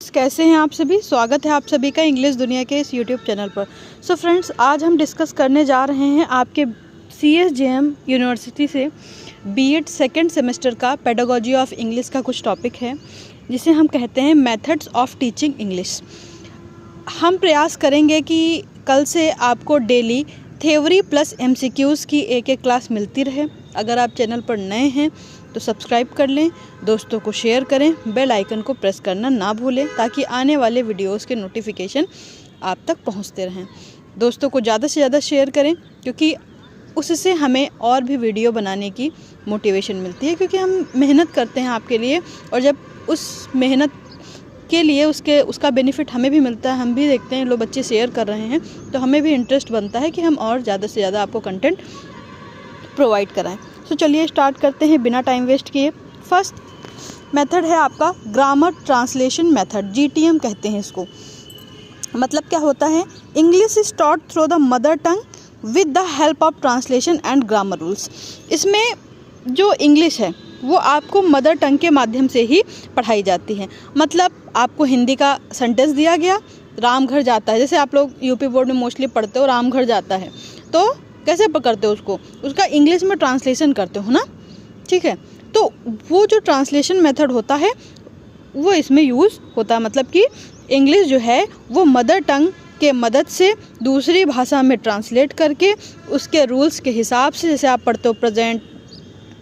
कैसे हैं आप सभी। स्वागत है आप सभी का इंग्लिश दुनिया के इस यूट्यूब चैनल पर। सो फ्रेंड्स, आज हम डिस्कस करने जा रहे हैं आपके CSJM यूनिवर्सिटी से बीएड सेकेंड सेमेस्टर का पेडागोजी ऑफ इंग्लिश का कुछ टॉपिक है, जिसे हम कहते हैं मेथड्स ऑफ टीचिंग इंग्लिश। हम प्रयास करेंगे कि कल से आपको डेली थ्योरी प्लस MCQs की एक क्लास मिलती रहे। अगर आप चैनल पर नए हैं तो सब्सक्राइब कर लें, दोस्तों को शेयर करें, बेल आइकन को प्रेस करना ना भूलें ताकि आने वाले वीडियोस के नोटिफिकेशन आप तक पहुंचते रहें। दोस्तों को ज़्यादा से ज़्यादा शेयर करें, क्योंकि उससे हमें और भी वीडियो बनाने की मोटिवेशन मिलती है, क्योंकि हम मेहनत करते हैं आपके लिए, और जब उस मेहनत के लिए उसका बेनिफिट हमें भी मिलता है, हम भी देखते हैं लोग बच्चे शेयर कर रहे हैं, तो हमें भी इंटरेस्ट बनता है कि हम और ज़्यादा से ज़्यादा आपको कंटेंट प्रोवाइड कराएं। तो चलिए स्टार्ट करते हैं बिना टाइम वेस्ट किए। फर्स्ट मेथड है आपका ग्रामर ट्रांसलेशन मेथड, GTM कहते हैं इसको। मतलब क्या होता है, English is taught through the mother tongue with the help of translation and grammar rules. इसमें जो इंग्लिश है वो आपको मदर टंग के माध्यम से ही पढ़ाई जाती है। मतलब आपको हिंदी का सेंटेंस दिया गया, राम घर जाता है, जैसे आप लोग यूपी बोर्ड में मोस्टली पढ़ते हो राम घर जाता है, तो कैसे पकड़ते हो उसको, उसका इंग्लिश में ट्रांसलेशन करते हो ना, ठीक है। तो वो जो ट्रांसलेशन मेथड होता है वो इसमें यूज़ होता है। मतलब कि इंग्लिश जो है वो मदर टंग के मदद से दूसरी भाषा में ट्रांसलेट करके उसके रूल्स के हिसाब से, जैसे आप पढ़ते हो प्रेजेंट,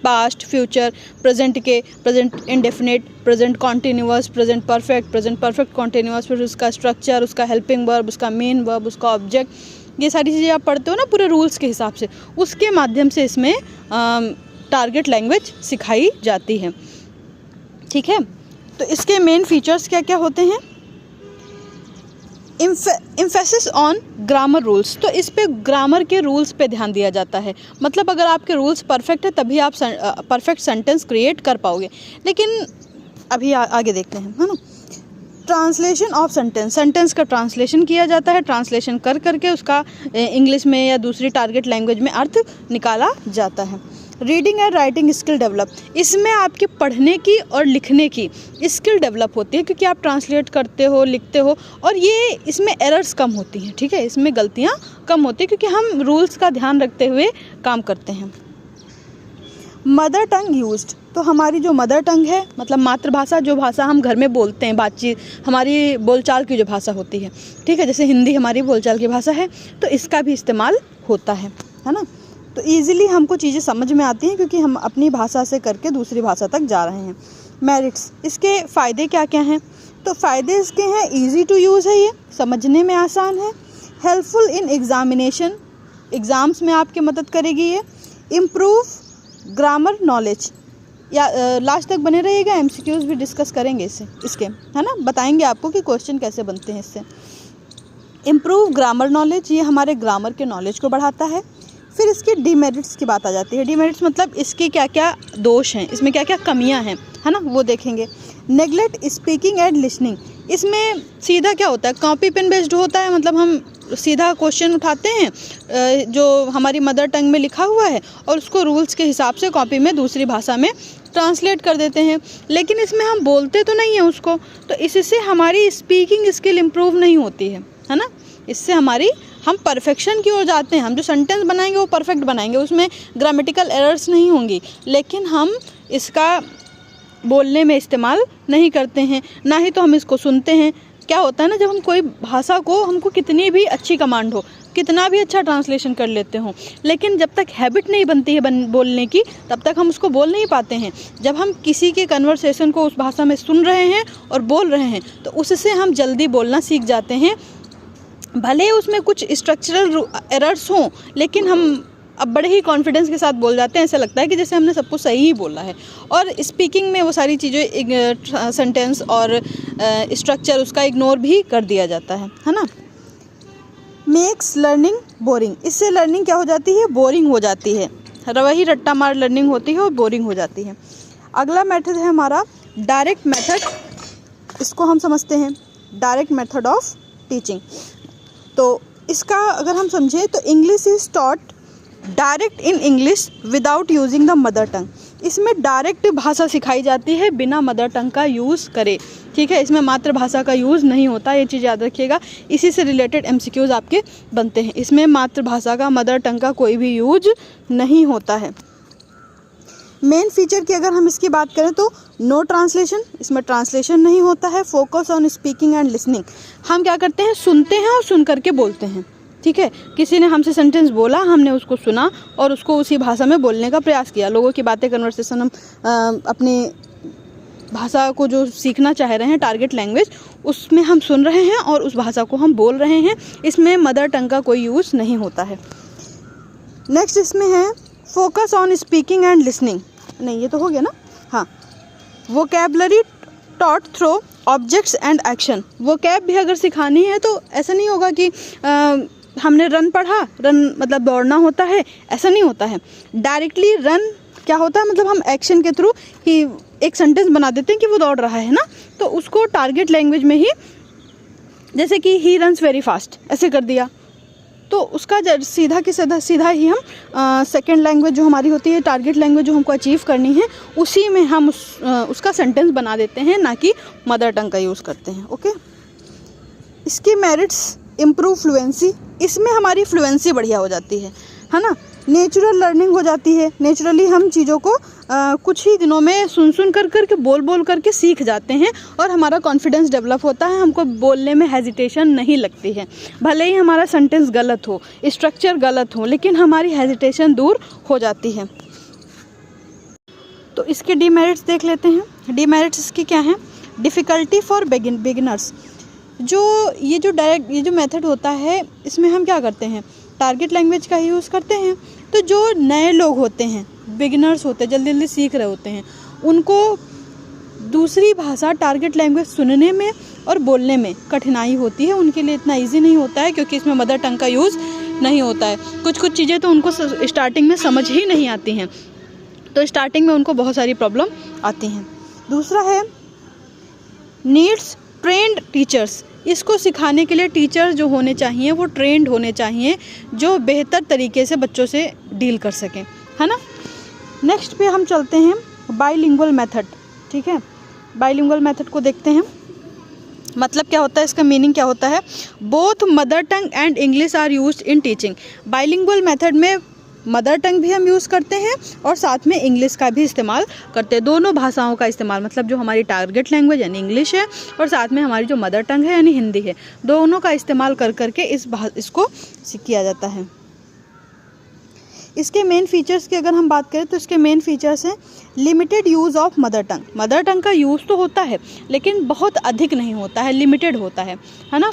पास्ट, फ्यूचर, प्रेजेंट के present indefinite, present continuous, present perfect continuous, फिर उसका स्ट्रक्चर, उसका हेल्पिंग वर्ब, उसका मेन वर्ब, उसका ऑब्जेक्ट, ये सारी चीज़ें आप पढ़ते हो ना पूरे रूल्स के हिसाब से, उसके माध्यम से इसमें टारगेट लैंग्वेज सिखाई जाती है, ठीक है। तो इसके मेन फीचर्स क्या क्या होते हैं। एम्फेसिस ऑन ग्रामर रूल्स, तो इस पे ग्रामर के रूल्स पे ध्यान दिया जाता है। मतलब अगर आपके रूल्स परफेक्ट है तभी आप परफेक्ट सेंटेंस क्रिएट कर पाओगे। लेकिन अभी आगे देखते हैं, है ना। ट्रांसलेशन ऑफ सेंटेंस का ट्रांसलेशन किया जाता है, ट्रांसलेशन कर करके उसका इंग्लिश में या दूसरी टारगेट लैंग्वेज में अर्थ निकाला जाता है। Reading and writing skill develop, इसमें आपके पढ़ने की और लिखने की स्किल डेवलप होती है, क्योंकि आप ट्रांसलेट करते हो, लिखते हो, और ये इसमें एरर्स कम होती हैं, ठीक है, इसमें गलतियाँ कम होती हैं, क्योंकि हम रूल्स का ध्यान रखते हुए काम करते हैं। मदर टंग यूज्ड, तो हमारी जो मदर टंग है, मतलब मातृभाषा, जो भाषा हम घर में बोलते हैं, बातचीत, हमारी बोलचाल की जो भाषा होती है, ठीक है, जैसे हिंदी हमारी बोलचाल की भाषा है, तो इसका भी इस्तेमाल होता है ना। तो ईजिली हमको चीज़ें समझ में आती हैं, क्योंकि हम अपनी भाषा से करके दूसरी भाषा तक जा रहे हैं। मेरिट्स, इसके फ़ायदे क्या क्या हैं। तो फ़ायदे इसके हैं, ईजी टू यूज़ है, ये समझने में आसान है, हेल्पफुल इन एग्जामिनेशन, एग्ज़ाम्स में आपकी मदद करेगी ये, इम्प्रूव ग्रामर नॉलेज, या लास्ट तक बने रहिएगा, MCQs भी डिस्कस करेंगे इसके, है ना, बताएंगे आपको कि क्वेश्चन कैसे बनते हैं इससे। इम्प्रूव ग्रामर नॉलेज, ये हमारे ग्रामर के नॉलेज को बढ़ाता है। फिर इसके डीमेरिट्स की बात आ जाती है। डीमेरिट्स मतलब इसके क्या क्या दोष हैं, इसमें क्या क्या कमियां हैं, है ना, वो देखेंगे। नेगलेक्ट स्पीकिंग एंड लिसनिंग, इसमें सीधा क्या होता है, कॉपी पेन बेस्ड होता है। मतलब हम सीधा क्वेश्चन उठाते हैं जो हमारी मदर टंग में लिखा हुआ है, और उसको रूल्स के हिसाब से कॉपी में दूसरी भाषा में ट्रांसलेट कर देते हैं, लेकिन इसमें हम बोलते तो नहीं हैं उसको, तो इससे हमारी स्पीकिंग स्किल इम्प्रूव नहीं होती है ना। इससे हम परफेक्शन की ओर जाते हैं, हम जो सेंटेंस बनाएंगे वो परफेक्ट बनाएंगे, उसमें ग्रामेटिकल एरर्स नहीं होंगी, लेकिन हम इसका बोलने में इस्तेमाल नहीं करते हैं, ना ही तो हम इसको सुनते हैं। क्या होता है ना, जब हम कोई भाषा को, हमको कितनी भी अच्छी कमांड हो, कितना भी अच्छा ट्रांसलेशन कर लेते हों, लेकिन जब तक हैबिट नहीं बनती है बोलने की, तब तक हम उसको बोल नहीं पाते हैं। जब हम किसी के कन्वर्सेशन को उस भाषा में सुन रहे हैं और बोल रहे हैं, तो उससे हम जल्दी बोलना सीख जाते हैं। भले उसमें कुछ स्ट्रक्चरल एरर्स हों, लेकिन हम अब बड़े ही कॉन्फिडेंस के साथ बोल जाते हैं, ऐसा लगता है कि जैसे हमने सब कुछ सही ही बोला है। और स्पीकिंग में वो सारी चीज़ें, सेंटेंस और स्ट्रक्चर, उसका इग्नोर भी कर दिया जाता है ना। मेक्स लर्निंग बोरिंग, इससे लर्निंग क्या हो जाती है, बोरिंग हो जाती है, वही रट्टा मार लर्निंग होती है और बोरिंग हो जाती है। अगला मेथड है हमारा डायरेक्ट मेथड, इसको हम समझते हैं डायरेक्ट मेथड ऑफ टीचिंग। तो इसका अगर हम समझें तो English is taught direct in English without using the mother tongue, इसमें डायरेक्ट भाषा सिखाई जाती है बिना मदर टंग का यूज़ करे, ठीक है, इसमें मातृभाषा का यूज़ नहीं होता, ये चीज़ याद रखिएगा। इसी से रिलेटेड MCQs आपके बनते हैं। इसमें मातृभाषा का, मदर टंग का कोई भी यूज नहीं होता है। मेन फीचर की अगर हम इसकी बात करें तो नो ट्रांसलेशन, इसमें ट्रांसलेशन नहीं होता है। Focus on speaking and listening, हम क्या करते हैं, सुनते हैं और सुन करके बोलते हैं। ठीक है, किसी ने हमसे सेंटेंस बोला, हमने उसको सुना और उसको उसी भाषा में बोलने का प्रयास किया। लोगों की बातें, कन्वर्सेशन हम अपनी भाषा को जो सीखना चाह रहे हैं, टारगेट लैंग्वेज, उसमें हम सुन रहे हैं और उस भाषा को हम बोल रहे हैं। इसमें मदर टंग का कोई यूज़ नहीं होता है। नेक्स्ट इसमें है focus on speaking and listening, नहीं ये तो हो गया ना। हाँ, vocabulary taught through objects and action, vocab भी अगर सिखानी है तो ऐसा नहीं होगा कि हमने रन पढ़ा, रन मतलब दौड़ना होता है, ऐसा नहीं होता है। डायरेक्टली रन क्या होता है, मतलब हम एक्शन के थ्रू ही एक सेंटेंस बना देते हैं कि वो दौड़ रहा है ना, तो उसको टारगेट लैंग्वेज में ही, जैसे कि ही रन्स वेरी फास्ट, ऐसे कर दिया, तो उसका सीधा कि सीधा ही हम सेकेंड लैंग्वेज जो हमारी होती है, टारगेट लैंग्वेज जो हमको अचीव करनी है, उसी में हम उसका सेंटेंस बना देते हैं, ना कि मदर टंग का यूज़ करते हैं। ओके, इसकी मेरिट्स इम्प्रूव फ्लुएंसी, इसमें हमारी फ्लुएंसी बढ़िया हो जाती है ना। नेचुरल लर्निंग हो जाती है, नेचुरली हम चीज़ों को कुछ ही दिनों में सुन करके बोल करके सीख जाते हैं और हमारा कॉन्फिडेंस डेवलप होता है। हमको बोलने में हेजिटेशन नहीं लगती है, भले ही हमारा सेंटेंस गलत हो, स्ट्रक्चर गलत हो, लेकिन हमारी हेजिटेशन दूर हो जाती है। तो इसके डीमेरिट्स देख लेते हैं। डीमेरिट्स इसकी क्या हैं? डिफ़िकल्टी फॉर बिगिनर्स, ये जो मेथड होता है, इसमें हम क्या करते हैं, टारगेट लैंग्वेज का ही यूज़ करते हैं। तो जो नए लोग होते हैं, बिगिनर्स होते हैं, जल्दी सीख रहे होते हैं, उनको दूसरी भाषा टारगेट लैंग्वेज सुनने में और बोलने में कठिनाई होती है। उनके लिए इतना इजी नहीं होता है, क्योंकि इसमें मदर टंग का यूज़ नहीं होता है। कुछ चीज़ें तो उनको स्टार्टिंग में समझ ही नहीं आती हैं, तो स्टार्टिंग में उनको बहुत सारी प्रॉब्लम आती हैं। दूसरा है नीड्स ट्रेंड टीचर्स, इसको सिखाने के लिए टीचर जो होने चाहिए वो ट्रेंड होने चाहिए, जो बेहतर तरीके से बच्चों से डील कर सकें, है ना। नेक्स्ट पे हम चलते हैं बाइलिंगुअल मेथड। ठीक है, बाइलिंगुअल मेथड को देखते हैं। मतलब क्या होता है, इसका मीनिंग क्या होता है? Both mother tongue and English are used in teaching. Bilingual method में मदर टंग भी हम यूज़ करते हैं और साथ में इंग्लिश का भी इस्तेमाल करते हैं। दोनों भाषाओं का इस्तेमाल, मतलब जो हमारी टारगेट लैंग्वेज यानी इंग्लिश है और साथ में हमारी जो मदर टंग है यानी हिंदी है, दोनों का इस्तेमाल करके इसको किया जाता है। इसके मेन फीचर्स की अगर हम बात करें तो इसके मेन फीचर्स हैं limited use of mother tongue. Mother tongue का यूज़ तो होता है लेकिन बहुत अधिक नहीं होता है, लिमिटेड होता है ना।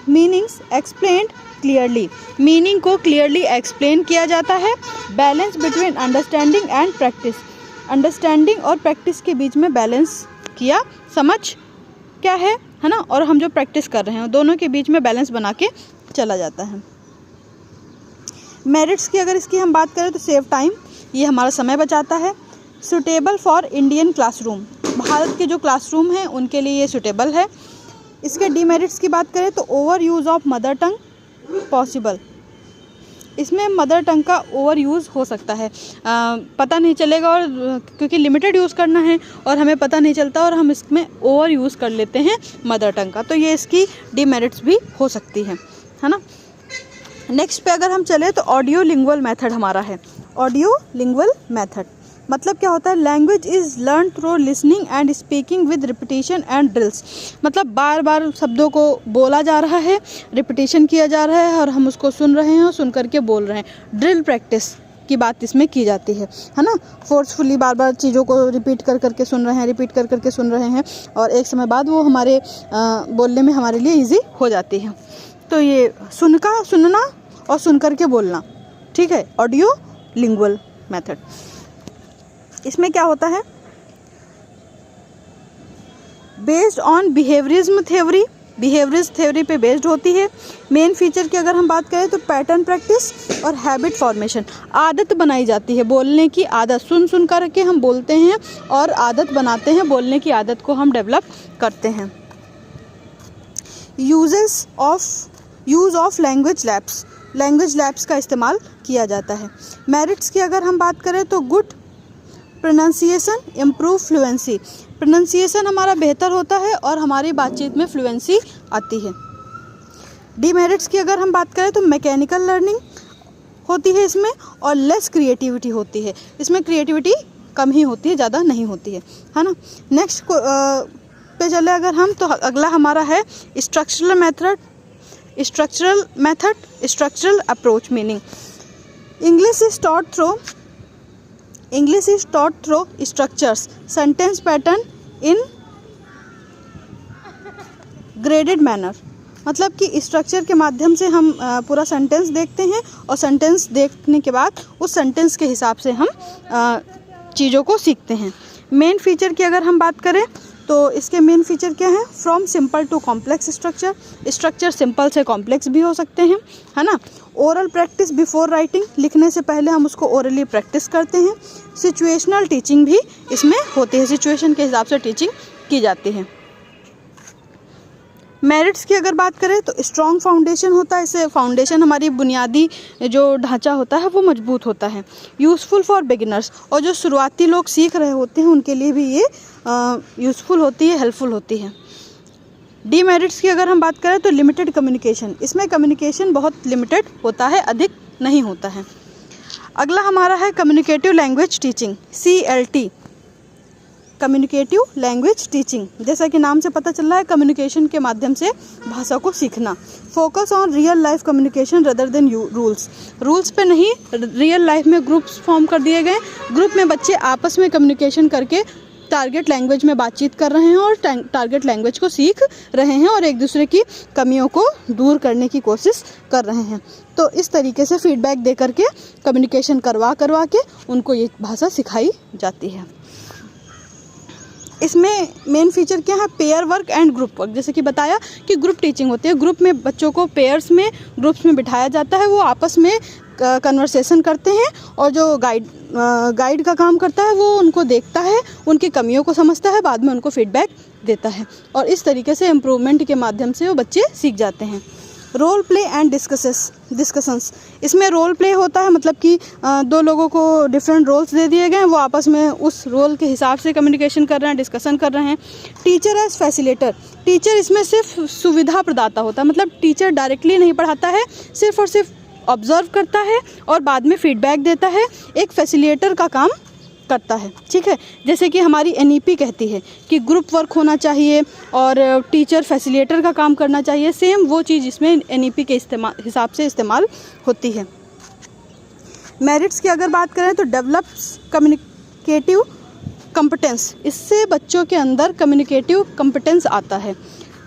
मीनिंग्स एक्सप्लेन्ड क्लियरली, मीनिंग को क्लियरली एक्सप्लेन किया जाता है। Balance between understanding and practice, understanding और प्रैक्टिस के बीच में बैलेंस किया, समझ क्या है ना, और हम जो प्रैक्टिस कर रहे हैं दोनों के बीच में बैलेंस बना के चला जाता है। मेरिट्स की अगर इसकी हम बात करें तो सेव टाइम, ये हमारा समय बचाता है। Suitable for Indian classroom, Bharat के जो क्लासरूम हैं उनके लिए ये सूटेबल है। इसके डीमेरिट्स की बात करें तो over use of mother tongue possible, इसमें मदर टंग का ओवर यूज़ हो सकता है, पता नहीं चलेगा, और क्योंकि लिमिटेड यूज़ करना है और हमें पता नहीं चलता और हम इसमें ओवर यूज़ कर लेते हैं मदर टंग का, तो ये इसकी डीमेरिट्स भी हो सकती है ना। नेक्स्ट पे अगर हम चले तो ऑडियो लिंगुअल मेथड हमारा है। ऑडियो लिंगुअल मेथड मतलब क्या होता है? Language is learn through listening and speaking with repetition and drills, मतलब बार बार शब्दों को बोला जा रहा है, रिपीटिशन किया जा रहा है और हम उसको सुन रहे हैं और सुन करके बोल रहे हैं। ड्रिल प्रैक्टिस की बात इसमें की जाती है ना। फोर्सफुली बार बार चीज़ों को रिपीट करके सुन रहे हैं, रिपीट करके सुन रहे हैं और एक समय बाद वो हमारे बोलने में हमारे लिए ईजी हो जाती है। तो ये सुनना और सुन करके बोलना, ठीक है, ऑडियो लिंगुअल मेथड। इसमें क्या होता है? बेस्ड ऑन बिहेवियरिज्म थ्योरी पे बेस्ड होती है। मेन फीचर की अगर हम बात करें तो पैटर्न प्रैक्टिस और हैबिट फॉर्मेशन, आदत बनाई जाती है, बोलने की आदत, सुन करके हम बोलते हैं और आदत बनाते हैं, बोलने की आदत को हम डेवलप करते हैं। यूज़ ऑफ लैंग्वेज लैब्स का इस्तेमाल किया जाता है। मेरिट्स की अगर हम बात करें तो good pronunciation, improve fluency, pronunciation हमारा बेहतर होता है और हमारी बातचीत में फ्लुएंसी आती है। डीमेरिट्स की अगर हम बात करें तो मैकेनिकल लर्निंग होती है इसमें, और लेस क्रिएटिविटी होती है। इसमें क्रिएटिविटी कम ही होती है, ज़्यादा नहीं होती है ना। नेक्स्ट पे चले अगर हम, तो अगला हमारा है structural method, structural approach. Meaning English is taught through structures, sentence pattern in graded manner. मतलब कि स्ट्रक्चर के माध्यम से हम पूरा सेंटेंस देखते हैं, और सेंटेंस देखने के बाद उस सेंटेंस के हिसाब से हम चीज़ों को सीखते हैं। मेन फीचर की अगर हम बात करें तो इसके मेन फीचर क्या है? From simple to complex structure simple से कॉम्प्लेक्स भी हो सकते हैं, है ना। ओरल प्रैक्टिस बिफोर राइटिंग, लिखने से पहले हम उसको ओरली प्रैक्टिस करते हैं। सिचुएशनल टीचिंग भी इसमें होती है, सिचुएशन के हिसाब से टीचिंग की जाती है। मेरिट्स की अगर बात करें तो स्ट्रॉन्ग फाउंडेशन होता है, इससे फाउंडेशन हमारी बुनियादी जो ढांचा होता है वो मजबूत होता है। यूज़फुल फॉर बिगिनर्स, और जो शुरुआती लोग सीख रहे होते हैं उनके लिए भी ये यूज़फुल होती है, हेल्पफुल होती है। डीमेरिट्स की अगर हम बात करें तो लिमिटेड कम्युनिकेशन, इसमें कम्युनिकेशन बहुत लिमिटेड होता है, अधिक नहीं होता है। अगला हमारा है communicative language teaching, CLT, communicative language teaching. जैसा कि नाम से पता चल रहा है, कम्युनिकेशन के माध्यम से भाषा को सीखना। Focus on real life communication rather than rules पे नहीं, रियल लाइफ में ग्रुप्स फॉर्म कर दिए गए, ग्रुप में बच्चे आपस में कम्युनिकेशन करके टारगेट लैंग्वेज में बातचीत कर रहे हैं और टारगेट लैंग्वेज को सीख रहे हैं और एक दूसरे की कमियों को दूर करने की कोशिश कर रहे हैं। तो इस तरीके से फीडबैक दे करके कम्युनिकेशन करवा के उनको ये भाषा सिखाई जाती है। इसमें मेन फीचर क्या है? Pair work and group work. जैसे कि बताया कि ग्रुप टीचिंग होती है, ग्रुप में बच्चों को पेयर्स में, ग्रुप्स में बिठाया जाता है, वो आपस में कन्वर्सेशन करते हैं, और जो गाइड का काम करता है वो उनको देखता है, उनकी कमियों को समझता है, बाद में उनको फीडबैक देता है, और इस तरीके से इम्प्रूवमेंट के माध्यम से वो बच्चे सीख जाते हैं। रोल प्ले एंड डिस्कशंस, इसमें रोल प्ले होता है, मतलब कि दो लोगों को डिफरेंट रोल्स दे दिए गए हैं, वो आपस में उस रोल के हिसाब से कम्युनिकेशन कर रहे हैं, डिस्कशन कर रहे हैं। टीचर एज फैसिलिटेटर, टीचर इसमें सिर्फ सुविधा प्रदाता होता है, मतलब टीचर डायरेक्टली नहीं पढ़ाता है, सिर्फ और सिर्फ ऑब्जर्व करता है और बाद में फीडबैक देता है, एक फैसिलिटेटर का काम करता है। ठीक है, जैसे कि हमारी NEP कहती है कि ग्रुप वर्क होना चाहिए और टीचर फैसिलिटेटर का काम करना चाहिए, सेम वो चीज़ इसमें NEP के हिसाब से इस्तेमाल होती है। मेरिट्स की अगर बात करें तो डेवलप्स कम्युनिकेटिव कंपिटेंस, इससे बच्चों के अंदर कम्युनिकेटिव कंपिटेंस आता है।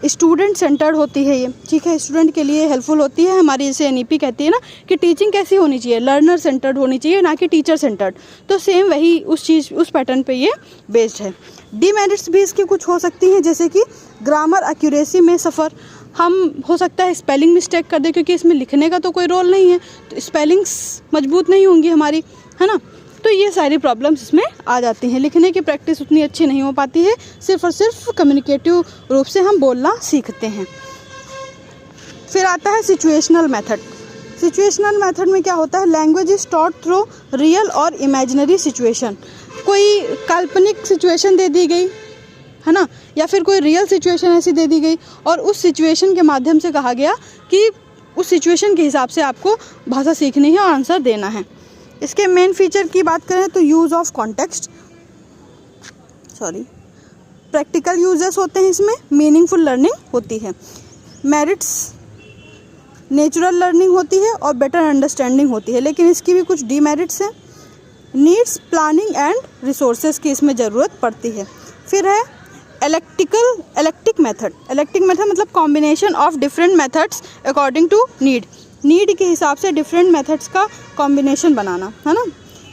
स्टूडेंट सेंटर्ड होती है ये, ठीक है, स्टूडेंट के लिए हेल्पफुल होती है। हमारी जैसे NEP कहती है ना कि टीचिंग कैसी होनी चाहिए, लर्नर सेंटर्ड होनी चाहिए, ना कि टीचर सेंटर्ड। तो सेम वही उस पैटर्न पे ये बेस्ड है। डीमेरिट्स भी इसकी कुछ हो सकती हैं, जैसे कि ग्रामर एक्यूरेसी में सफ़र, हम हो सकता है स्पेलिंग मिस्टेक कर दे, क्योंकि इसमें लिखने का तो कोई रोल नहीं है, तो स्पेलिंग्स मजबूत नहीं होंगी हमारी, है ना। तो ये सारी प्रॉब्लम्स इसमें आ जाती हैं। लिखने की प्रैक्टिस उतनी अच्छी नहीं हो पाती है, सिर्फ और सिर्फ कम्युनिकेटिव रूप से हम बोलना सीखते हैं। फिर आता है सिचुएशनल मेथड। सिचुएशनल मेथड में क्या होता है? Language is taught through real और इमेजिनरी सिचुएशन। कोई काल्पनिक सिचुएशन दे दी गई है ना, या फिर कोई रियल सिचुएशन ऐसी दे दी गई, और उस सिचुएशन के माध्यम से कहा गया कि उस सिचुएशन के हिसाब से आपको भाषा सीखनी है और आंसर देना है। इसके मेन फीचर की बात करें तो use of context, practical uses होते हैं इसमें, मीनिंगफुल लर्निंग होती है। मेरिट्स नेचुरल लर्निंग होती है और बेटर अंडरस्टैंडिंग होती है, लेकिन इसकी भी कुछ डीमेरिट्स हैं। नीड्स प्लानिंग एंड रिसोर्सेज की इसमें ज़रूरत पड़ती है। फिर है इलेक्टिक मेथड मतलब combination of different methods according to need के हिसाब से डिफरेंट मेथड्स का कॉम्बिनेशन बनाना, है ना।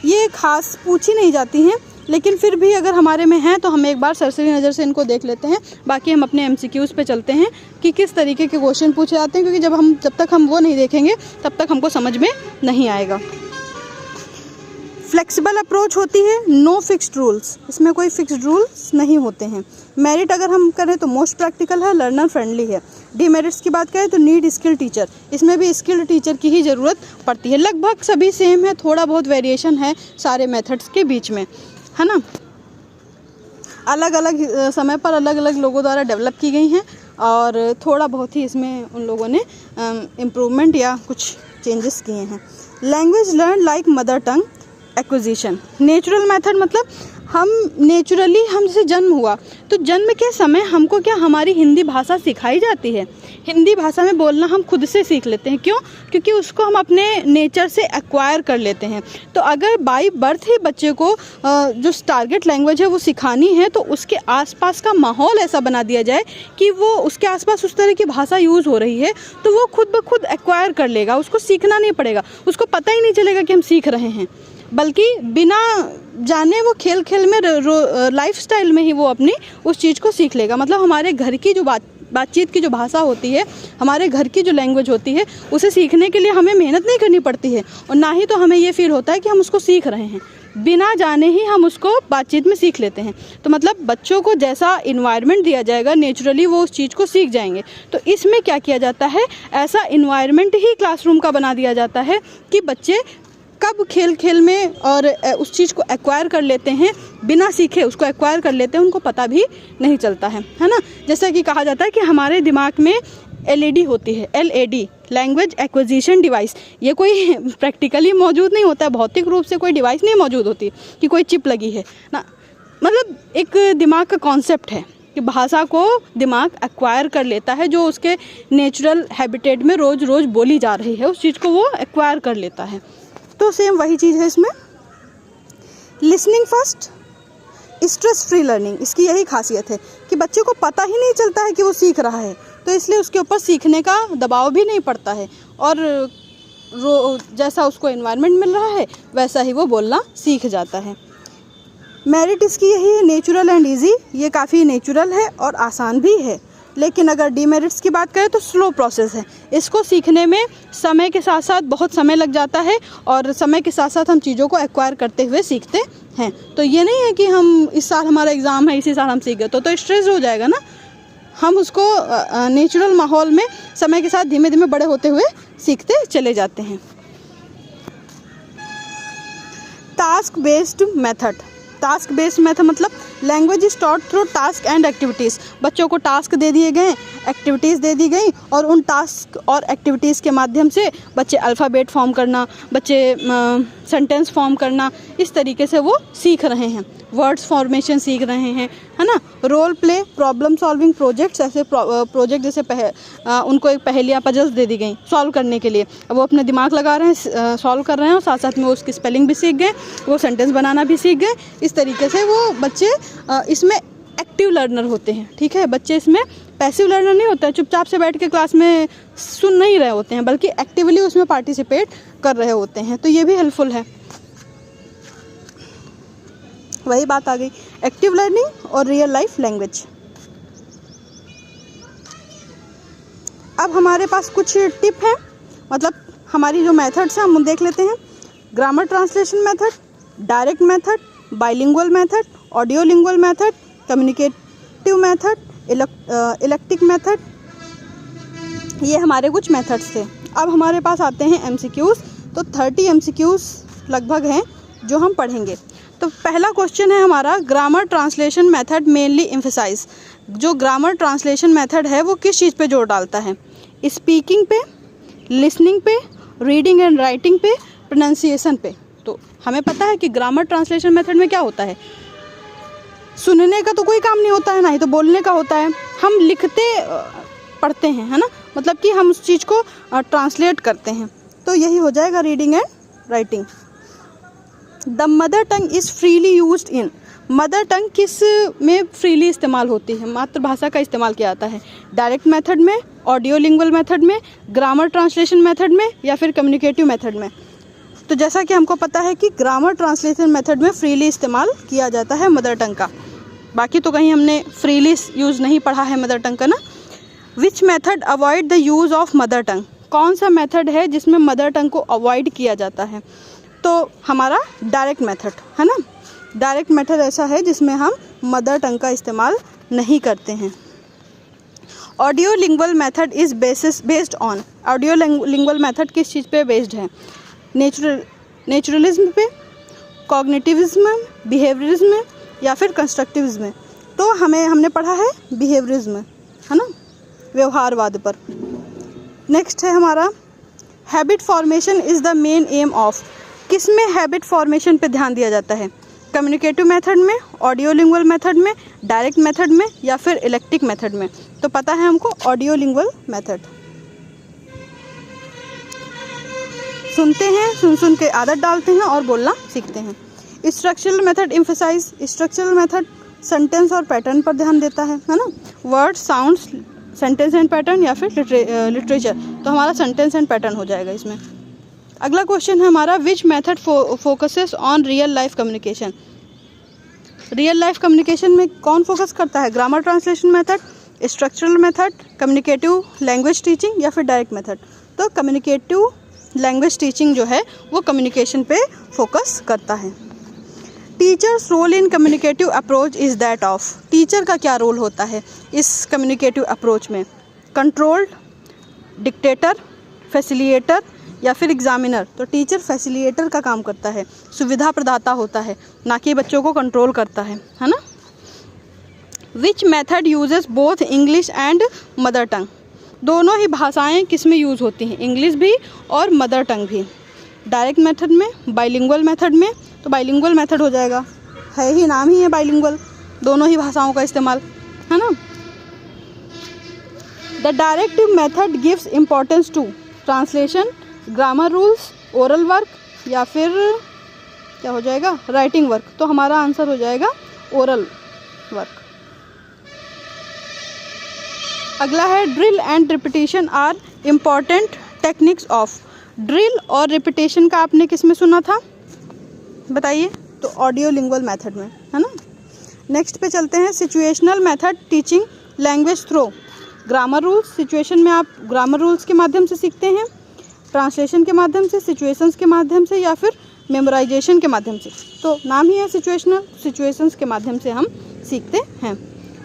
ये खास पूछी नहीं जाती हैं, लेकिन फिर भी अगर हमारे में है तो हम एक बार सरसरी नज़र से इनको देख लेते हैं। बाकी हम अपने MCQs पे चलते हैं कि किस तरीके के क्वेश्चन पूछे जाते हैं, क्योंकि जब तक हम वो नहीं देखेंगे तब तक हमको समझ में नहीं आएगा। फ्लेक्सिबल अप्रोच होती है, नो फिक्स्ड रूल्स, इसमें कोई फिक्स्ड रूल्स नहीं होते हैं। मेरिट अगर हम करें तो मोस्ट प्रैक्टिकल है, लर्नर फ्रेंडली है। डीमेरिट्स की बात करें तो नीड स्किल्ड टीचर, इसमें भी स्किल्ड टीचर की ही ज़रूरत पड़ती है। लगभग सभी सेम है, थोड़ा बहुत वेरिएशन है सारे मेथड्स के बीच में, है ना। अलग अलग समय पर अलग अलग लोगों द्वारा डेवलप की गई हैं और थोड़ा बहुत ही इसमें उन लोगों ने इम्प्रूवमेंट या कुछ चेंजेस किए हैं। Language learn like mother tongue acquisition. Natural method मतलब हम जैसे जन्म हुआ तो जन्म के समय हमको क्या हमारी हिंदी भाषा सिखाई जाती है। हिंदी भाषा में बोलना हम खुद से सीख लेते हैं। क्यों? क्योंकि उसको हम अपने नेचर से एक्वायर कर लेते हैं। तो अगर बाय बर्थ ही बच्चे को जो टारगेट लैंग्वेज है वो सिखानी है तो उसके आसपास का माहौल ऐसा बना दिया जाए कि वो उसके आसपास उस तरह की भाषा यूज़ हो रही है तो वो खुद ब खुद एक्वायर कर लेगा। उसको सीखना नहीं पड़ेगा, उसको पता ही नहीं चलेगा कि हम सीख रहे हैं, बल्कि बिना जाने वो खेल खेल में लाइफस्टाइल में ही वो अपनी उस चीज़ को सीख लेगा। मतलब हमारे घर की जो बातचीत की जो भाषा होती है, हमारे घर की जो लैंग्वेज होती है, उसे सीखने के लिए हमें मेहनत नहीं करनी पड़ती है और ना ही तो हमें ये फील होता है कि हम उसको सीख रहे हैं। बिना जाने ही हम उसको बातचीत में सीख लेते हैं। तो मतलब बच्चों को जैसा इन्वायरमेंट दिया जाएगा नेचुरली वो उस चीज़ को सीख जाएंगे। तो इसमें क्या किया जाता है, ऐसा इन्वायरमेंट ही क्लासरूम का बना दिया जाता है कि बच्चे कब खेल खेल में और उस चीज़ को एक्वायर कर लेते हैं, बिना सीखे उसको एक्वायर कर लेते हैं, उनको पता भी नहीं चलता है ना। जैसा कि कहा जाता है कि हमारे दिमाग में LED होती है, LAD लैंग्वेज एक्विजिशन डिवाइस। ये कोई प्रैक्टिकली मौजूद नहीं होता है, भौतिक रूप से कोई डिवाइस नहीं मौजूद होती कि कोई चिप लगी है ना। मतलब एक दिमाग का कॉन्सेप्ट है कि भाषा को दिमाग एक्वायर कर लेता है, जो उसके नेचुरल हैबिटेट में रोज़ रोज़ बोली जा रही है उस चीज़ को वो एक्वायर कर लेता है। तो सेम वही चीज़ है इसमें। Listening first, stress free learning, इसकी यही खासियत है कि बच्चे को पता ही नहीं चलता है कि वो सीख रहा है, तो इसलिए उसके ऊपर सीखने का दबाव भी नहीं पड़ता है और जैसा उसको एनवायरनमेंट मिल रहा है वैसा ही वो बोलना सीख जाता है। मेरिट इसकी यही है, नेचुरल एंड ईजी। ये काफ़ी नेचुरल है और आसान भी है। लेकिन अगर डीमेरिट्स की बात करें तो स्लो प्रोसेस है। इसको सीखने में समय के साथ साथ बहुत समय लग जाता है और समय के साथ साथ हम चीज़ों को एक्वायर करते हुए सीखते हैं। तो ये नहीं है कि हम इस साल हमारा एग्ज़ाम है इसी साल हम सीख गए तो स्ट्रेस हो जाएगा ना। हम उसको नेचुरल माहौल में समय के साथ धीमे धीमे बड़े होते हुए सीखते चले जाते हैं। Task based method. Task based method मतलब language is taught through task and activities. बच्चों को टास्क दे दिए गए, एक्टिविटीज़ दे दी गई और उन टास्क और एक्टिविटीज़ के माध्यम से बच्चे अल्फ़ाबेट फॉर्म करना, बच्चे सेंटेंस फॉर्म करना, इस तरीके से वो सीख रहे हैं। वर्ड्स फॉर्मेशन सीख रहे हैं, है ना। Role play, problem solving projects, ऐसे प्रोजेक्ट जैसे उनको एक पहेलियाँ पजल्स दे दी गई सॉल्व करने के लिए। अब वो अपना दिमाग लगा रहे हैं, सॉल्व कर रहे हैं और साथ साथ में वो उसकी स्पेलिंग भी सीख गए, वो सेंटेंस बनाना भी सीख गए। इस तरीके से वो बच्चे इसमें एक्टिव लर्नर होते हैं। ठीक है, बच्चे इसमें पैसिव लर्नर नहीं होता है, चुपचाप से बैठ के क्लास में सुन नहीं रहे होते हैं, बल्कि एक्टिवली उसमें पार्टिसिपेट कर रहे होते हैं। तो ये भी हेल्पफुल है। वही बात आ गई, एक्टिव लर्निंग और रियल लाइफ लैंग्वेज। अब हमारे पास कुछ टिप हैं, मतलब हमारी जो मेथड्स हैं हम देख लेते हैं। Grammar translation method, direct method, bilingual method, audio lingual method, communicative method, electric method. ये हमारे कुछ मेथड्स थे। अब हमारे पास आते हैं MCQs। तो 30 MCQs लगभग हैं जो हम पढ़ेंगे। तो पहला क्वेश्चन है हमारा, grammar translation method mainly emphasize. जो ग्रामर ट्रांसलेशन मेथड है वो किस चीज़ पे जोर डालता है? स्पीकिंग पे, लिसनिंग पे, रीडिंग एंड राइटिंग पे, प्रोनाउंसिएशन पे। तो हमें पता है कि ग्रामर ट्रांसलेशन मेथड में क्या होता है, सुनने का तो कोई काम नहीं होता है, ना ही तो बोलने का होता है। हम लिखते पढ़ते हैं, है ना, मतलब कि हम उस चीज़ को ट्रांसलेट करते हैं। तो यही हो जाएगा reading and writing. The mother tongue is freely used in. Mother tongue किस में फ्रीली इस्तेमाल होती है, मातृभाषा का इस्तेमाल किया जाता है? डायरेक्ट मेथड में, ऑडियो लिंगुअल मेथड में, ग्रामर ट्रांसलेशन मेथड में या फिर कम्युनिकेटिव मेथड में? तो जैसा कि हमको पता है कि ग्रामर ट्रांसलेशन मेथड में फ्रीली इस्तेमाल किया जाता है मदर टंग का। बाकी तो कहीं हमने फ्रीली यूज़ नहीं पढ़ा है मदर टंग का ना। Which method avoid the use of mother tongue? कौन सा मेथड है जिसमें मदर टंग को अवॉइड किया जाता है? तो हमारा डायरेक्ट मेथड, है ना। डायरेक्ट मेथड ऐसा है जिसमें हम मदर टंग का इस्तेमाल नहीं करते हैं। Audio lingual method is based on. Audio lingual method किस चीज़ पे बेस्ड है? नेचुरलिज्म पे, कॉग्निटिविज्म, बिहेवियरिज्म या फिर कंस्ट्रक्टिविज्म। तो हमने पढ़ा है बिहेवियरिज्म, है ना, व्यवहारवाद पर। नेक्स्ट है हमारा habit formation is the main M of, किस में हैबिट फॉर्मेशन पे ध्यान दिया जाता है? कम्युनिकेटिव मेथड में, ऑडियोलिंगुअल मेथड में, डायरेक्ट मेथड में या फिर इलेक्ट्रिक मेथड में? तो पता है हमको ऑडियोलिंगुअल मेथड। सुनते हैं, सुन के आदत डालते हैं और बोलना सीखते हैं। Structural method emphasize, structural method sentence और पैटर्न पर ध्यान देता है ना, word sounds sentence and pattern या फिर लिटरेचर, तो हमारा सेंटेंस एंड पैटर्न हो जाएगा इसमें। अगला क्वेश्चन है हमारा which method focuses on real life communication, real life communication में कौन फोकस करता है? Grammar translation method, structural method, communicative language teaching या फिर डायरेक्ट मेथड? तो कम्युनिकेटिव लैंग्वेज टीचिंग जो है वो कम्युनिकेशन पे फोकस करता है। Teachers role in communicative approach is that of, teacher का क्या रोल होता है इस कम्युनिकेटिव अप्रोच में? कंट्रोल्ड, डिक्टेटर, फैसिलिटेटर या फिर एग्जामिनर? तो टीचर फैसिलिटेटर का काम करता है, सुविधा प्रदाता होता है, ना कि बच्चों को कंट्रोल करता है ना। Which method uses both English and mother tongue, दोनों ही भाषाएं किस में यूज़ होती हैं? इंग्लिश भी और मदर टंग भी। डायरेक्ट मेथड में, बाइलिंगुअल मेथड में? तो बाइलिंगुअल मेथड हो जाएगा, है ही, नाम ही है बाइलिंगुअल, दोनों ही भाषाओं का इस्तेमाल, है ना। The direct method gives importance to translation, grammar rules, oral work या फिर क्या हो जाएगा? Writing work. तो हमारा आंसर हो जाएगा ओरल वर्क। अगला है drill and repetition are important techniques of, drill और रिपीटिशन का आपने किस में सुना था बताइए? तो ऑडियोलिंगुअल मेथड में, है ना। नेक्स्ट पे चलते हैं situational method teaching language through, grammar rules, situation में आप ग्रामर रूल्स के माध्यम से सीखते हैं, ट्रांसलेशन के माध्यम से, सिचुएशंस के माध्यम से या फिर मेमोराइजेशन के माध्यम से? तो नाम ही है सिचुएशनल, सिचुएशंस के माध्यम से हम सीखते हैं।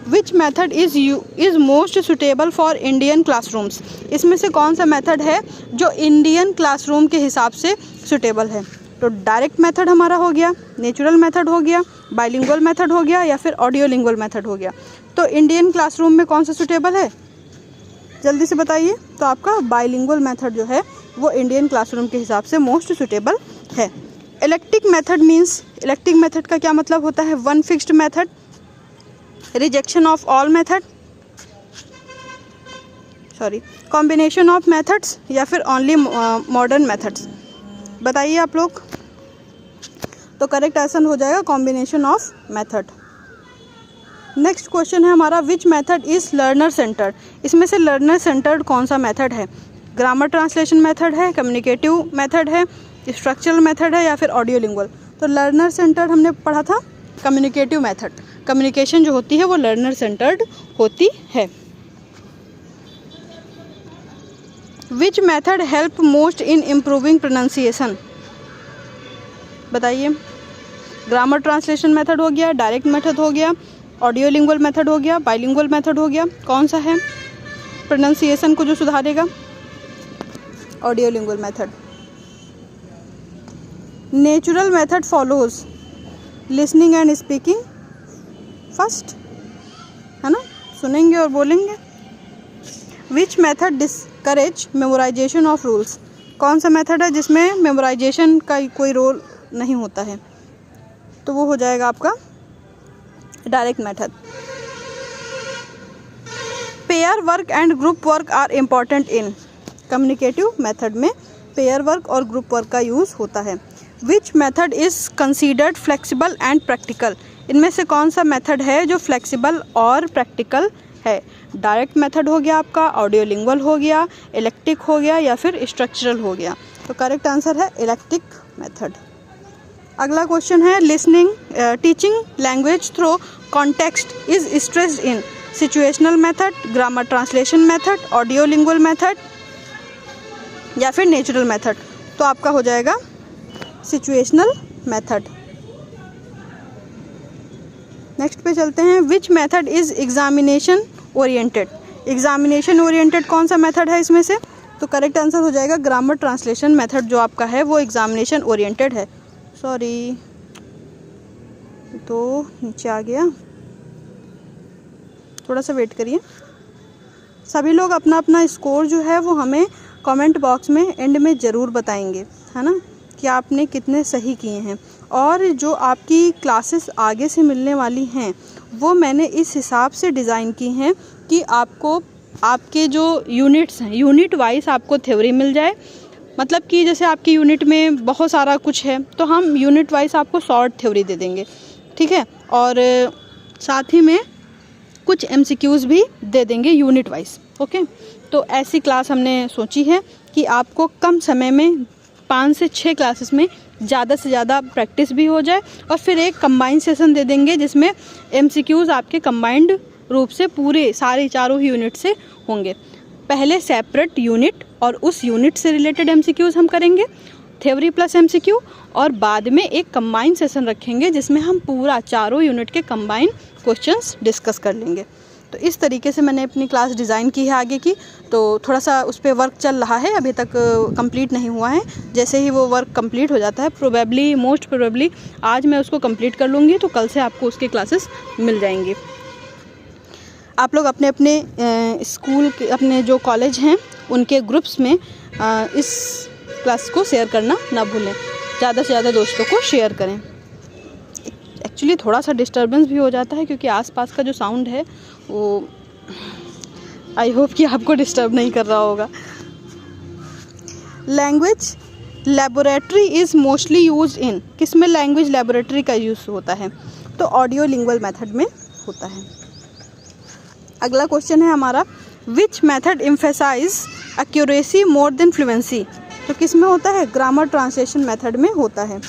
विच method is most suitable for Indian classrooms, इसमें से कौन सा मेथड है जो इंडियन क्लासरूम के हिसाब से सुटेबल है? तो डायरेक्ट मेथड हमारा हो गया, नेचुरल मेथड हो गया, बाइलिंगुअल मेथड हो गया या फिर ऑडियोलिंगुअल मेथड हो गया। तो इंडियन क्लासरूम में कौन सा सुटेबल है, जल्दी से बताइए? तो आपका बाइलिंगुअल मेथड जो है वो इंडियन क्लासरूम के हिसाब से मोस्ट सुटेबल है। Electric method means, electric method का क्या मतलब होता है? One fixed method, rejection of all method, sorry combination of methods या फिर ओनली मॉडर्न मेथड्स? बताइए आप लोग। तो करेक्ट आंसर हो जाएगा combination of method. Next question है हमारा which method is learner centred, इसमें से लर्नर सेंटर्ड कौन सा मेथड है? ग्रामर ट्रांसलेशन मेथड है, कम्युनिकेटिव मेथड है, स्ट्रक्चरल मेथड है या फिर ऑडियोलिंगुअल? तो लर्नर सेंटर्ड हमने पढ़ा था कम्युनिकेटिव मेथड, कम्युनिकेशन जो होती है वो लर्नर सेंटर्ड होती है। Which method help most in improving pronunciation, बताइए? ग्रामर ट्रांसलेशन मेथड हो गया, डायरेक्ट मेथड हो गया, ऑडियोलिंगुअल मेथड हो गया, बाइलिंगुअल मेथड हो गया, कौन सा है प्रोनाउंसिएशन को जो सुधारेगा? Audiolingual method. Natural method follows listening and speaking first, है ना, सुनेंगे और बोलेंगे। Which method discourage memorization of rules, कौन सा मेथड है जिसमें मेमोराइजेशन का कोई रोल नहीं होता है? तो वो हो जाएगा आपका direct method. Pair work and group work are important in, communicative method में पेयर वर्क और ग्रुप वर्क का यूज़ होता है। Which method is considered flexible and practical, इनमें से कौन सा मेथड है जो फ्लेक्सिबल और प्रैक्टिकल है? डायरेक्ट मेथड हो गया आपका, ऑडियोलिंगुअल हो गया, इलेक्ट्रिक हो गया या फिर स्ट्रक्चरल हो गया? तो करेक्ट आंसर है इलेक्ट्रिक मेथड। अगला क्वेश्चन है listening teaching language through context is stressed in, situational method, grammar translation method, audiolingual method या फिर नेचुरल मेथड? तो आपका हो जाएगा सिचुएशनल मेथड। नेक्स्ट पे चलते हैं विच method is examination oriented, examination oriented कौन सा मेथड है इसमें से? तो करेक्ट आंसर हो जाएगा ग्रामर ट्रांसलेशन मेथड जो आपका है वो एग्जामिनेशन ओरिएंटेड है। सॉरी तो नीचे आ गया, थोड़ा सा वेट करिए। सभी लोग अपना अपना स्कोर जो है वो हमें कमेंट बॉक्स में एंड में ज़रूर बताएंगे, है ना, कि आपने कितने सही किए हैं। और जो आपकी क्लासेस आगे से मिलने वाली हैं वो मैंने इस हिसाब से डिज़ाइन की हैं कि आपको आपके जो यूनिट्स हैं, यूनिट वाइज आपको थ्योरी मिल जाए। मतलब कि जैसे आपकी यूनिट में बहुत सारा कुछ है तो हम यूनिट वाइज आपको शॉर्ट थ्योरी दे देंगे, ठीक है, और साथ ही में कुछ MCQs भी दे देंगे यूनिट वाइज। ओके, तो ऐसी क्लास हमने सोची है कि आपको कम समय में 5 से 6 क्लासेस में ज़्यादा से ज़्यादा प्रैक्टिस भी हो जाए, और फिर एक कंबाइंड सेशन दे देंगे जिसमें MCQs आपके कंबाइंड रूप से पूरे सारे चारों ही यूनिट से होंगे। पहले सेपरेट यूनिट और उस यूनिट से रिलेटेड MCQs हम करेंगे, थ्योरी प्लस MCQ, और बाद में एक कंबाइंड सेशन रखेंगे जिसमें हम पूरा चारों यूनिट के कंबाइंड क्वेश्चंस डिस्कस कर लेंगे। तो इस तरीके से मैंने अपनी क्लास डिज़ाइन की है आगे की। तो थोड़ा सा उस पर वर्क चल रहा है, अभी तक कंप्लीट नहीं हुआ है। जैसे ही वो वर्क कंप्लीट हो जाता है, प्रोबेबली मोस्ट प्रोबेबली आज मैं उसको कंप्लीट कर लूँगी, तो कल से आपको उसकी क्लासेस मिल जाएंगी। आप लोग अपने अपने स्कूल के, अपने जो कॉलेज हैं उनके ग्रुप्स में इस क्लास को शेयर करना ना भूलें। ज़्यादा से ज़्यादा दोस्तों को शेयर करें। एक्चुअली थोड़ा सा डिस्टर्बेंस भी हो जाता है क्योंकि आसपास का जो साउंड है वो आई होप कि आपको डिस्टर्ब नहीं कर रहा होगा। Language laboratory is mostly used in, किस में लैंग्वेज लेबोरेटरी का यूज़ होता है? तो ऑडियो लिंगुअल मेथड में होता है। अगला क्वेश्चन है हमारा, which method emphasize accuracy more than fluency? तो किस में होता है? ग्रामर ट्रांसलेशन मेथड में होता है।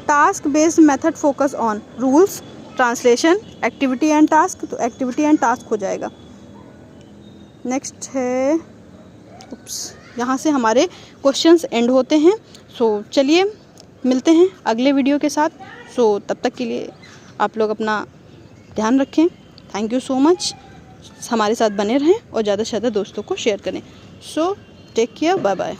Task based method focus on rules, translation, activity and task, तो एक्टिविटी एंड टास्क हो जाएगा। नेक्स्ट है, यहाँ से हमारे क्वेश्चंस एंड होते हैं। सो चलिए मिलते हैं अगले वीडियो के साथ। सो तब तक के लिए आप लोग अपना ध्यान रखें। थैंक यू सो मच, हमारे साथ बने रहें और ज़्यादा से ज़्यादा दोस्तों को शेयर करें। So take care, bye bye.